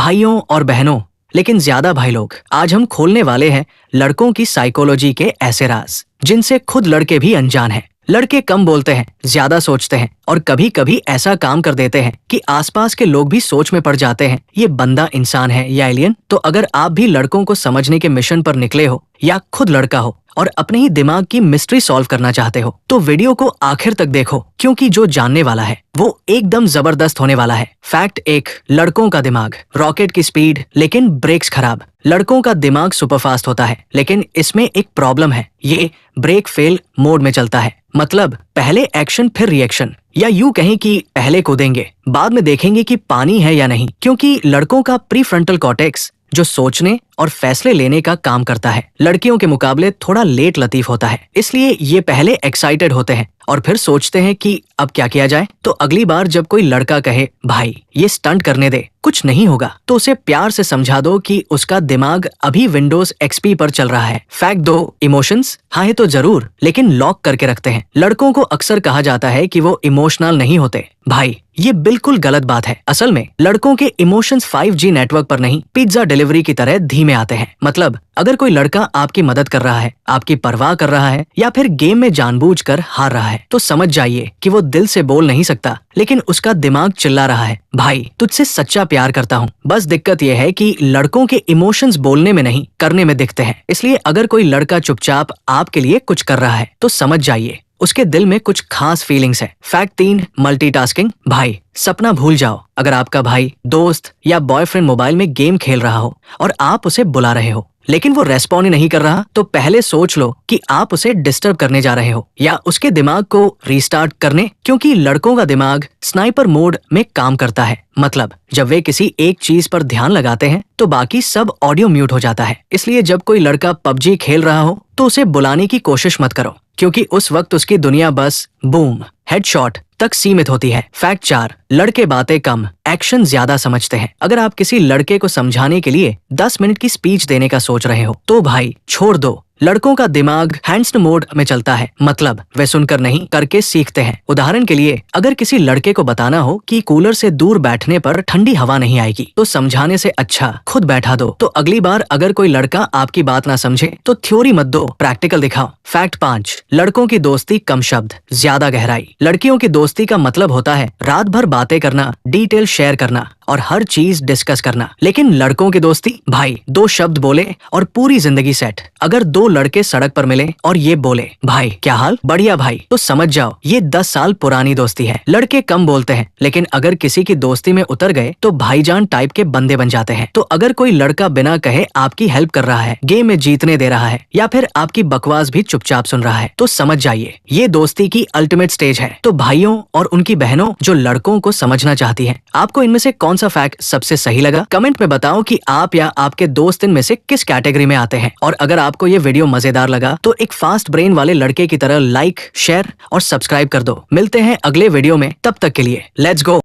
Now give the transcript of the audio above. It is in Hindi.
भाइयों और बहनों, लेकिन ज्यादा भाई लोग, आज हम खोलने वाले हैं लड़कों की साइकोलॉजी के ऐसे राज जिनसे खुद लड़के भी अनजान हैं। लड़के कम बोलते हैं, ज्यादा सोचते हैं और कभी कभी ऐसा काम कर देते हैं कि आसपास के लोग भी सोच में पड़ जाते हैं, ये बंदा इंसान है या एलियन। तो अगर आप भी लड़कों को समझने के मिशन पर निकले हो या खुद लड़का हो और अपने ही दिमाग की मिस्ट्री सॉल्व करना चाहते हो तो वीडियो को आखिर तक देखो, क्योंकि जो जानने वाला है वो एकदम जबरदस्त होने वाला है। फैक्ट 1, लड़कों का दिमाग रॉकेट की स्पीड लेकिन ब्रेक्स खराब। लड़कों का दिमाग सुपरफास्ट होता है, लेकिन इसमें एक प्रॉब्लम है, ये ब्रेक फेल मोड में चलता है। मतलब पहले एक्शन फिर रिएक्शन, या यूं कहें कि पहले कूदेंगे बाद में देखेंगे कि पानी है या नहीं। क्योंकि लड़कों का प्रीफ्रंटल कॉर्टेक्स जो सोचने और फैसले लेने का काम करता है, लड़कियों के मुकाबले थोड़ा लेट लतीफ होता है। इसलिए ये पहले एक्साइटेड होते हैं और फिर सोचते हैं कि अब क्या किया जाए। तो अगली बार जब कोई लड़का कहे भाई ये स्टंट करने दे, कुछ नहीं होगा, तो उसे प्यार से समझा दो कि उसका दिमाग अभी विंडोज एक्सपी पर चल रहा है। फैक्ट 2, इमोशंस हाँ है तो जरूर, लेकिन लॉक करके रखते हैं। लड़कों को अक्सर कहा जाता है कि वो इमोशनल नहीं होते। भाई ये बिल्कुल गलत बात है। असल में लड़कों के इमोशंस 5G नेटवर्क पर नहीं, पिज्जा डिलीवरी की तरह धीमे आते हैं। मतलब अगर कोई लड़का आपकी मदद कर रहा है, आपकी परवाह कर रहा है या फिर गेम में जानबूझकर हार रहा है, तो समझ जाइए कि वो दिल से बोल नहीं सकता, लेकिन उसका दिमाग चिल्ला रहा है भाई तुझसे सच्चा प्यार करता हूँ। बस दिक्कत यह है कि लड़कों के इमोशंस बोलने में नहीं, करने में दिखते हैं। इसलिए अगर कोई लड़का चुपचाप आपके लिए कुछ कर रहा है तो समझ जाइए उसके दिल में कुछ खास फीलिंग्स है। Fact 3, multitasking. भाई सपना भूल जाओ, अगर आपका भाई, दोस्त या बॉयफ्रेंड मोबाइल में गेम खेल रहा हो और आप उसे बुला रहे हो लेकिन वो रेस्पॉन्ड ही नहीं कर रहा, तो पहले सोच लो कि आप उसे डिस्टर्ब करने जा रहे हो या उसके दिमाग को रीस्टार्ट करने। क्योंकि लड़कों का दिमाग स्नाइपर मोड में काम करता है। मतलब जब वे किसी एक चीज पर ध्यान लगाते हैं तो बाकी सब ऑडियो म्यूट हो जाता है। इसलिए जब कोई लड़का PUBG खेल रहा हो तो उसे बुलाने की कोशिश मत करो, क्योंकि उस वक्त उसकी दुनिया बस बूम हेडशॉट तक सीमित होती है। फैक्ट 4, लड़के बातें कम, एक्शन ज्यादा समझते हैं। अगर आप किसी लड़के को समझाने के लिए 10 मिनट की स्पीच देने का सोच रहे हो तो भाई छोड़ दो, लड़कों का दिमाग हैंड्स मोड में चलता है। मतलब वे सुनकर नहीं, करके सीखते हैं। उदाहरण के लिए अगर किसी लड़के को बताना हो कि कूलर से दूर बैठने पर ठंडी हवा नहीं आएगी, तो समझाने से अच्छा खुद बैठा दो। तो अगली बार अगर कोई लड़का आपकी बात ना समझे तो थ्योरी मत दो, प्रैक्टिकल दिखाओ। फैक्ट 5, लड़कों की दोस्ती कम शब्द ज्यादा गहराई। लड़कियों की दोस्ती का मतलब होता है रात भर बातें करना, डिटेल शेयर करना और हर चीज डिस्कस करना। लेकिन लड़कों की दोस्ती भाई 2 शब्द बोले और पूरी जिंदगी सेट। अगर 2 लड़के सड़क पर मिले और ये बोले भाई क्या हाल, बढ़िया भाई, तो समझ जाओ ये 10 साल पुरानी दोस्ती है। लड़के कम बोलते हैं, लेकिन अगर किसी की दोस्ती में उतर गए तो भाईजान टाइप के बंदे बन जाते हैं। तो अगर कोई लड़का बिना कहे आपकी हेल्प कर रहा है, गेम में जीतने दे रहा है या फिर आपकी बकवास भी चुपचाप सुन रहा है, तो समझ जाइए ये दोस्ती की अल्टीमेट स्टेज है। तो भाइयों और उनकी बहनों जो लड़कों को समझना चाहती हैं, आपको इनमें से कौन सा फैक्ट सबसे सही लगा? कमेंट में बताओ कि आप या आपके दोस्त इनमें से किस कैटेगरी में आते हैं। और अगर आपको ये वीडियो मजेदार लगा तो एक फास्ट ब्रेन वाले लड़के की तरह लाइक, शेयर और सब्सक्राइब कर दो। मिलते हैं अगले वीडियो में, तब तक के लिए लेट्स गो।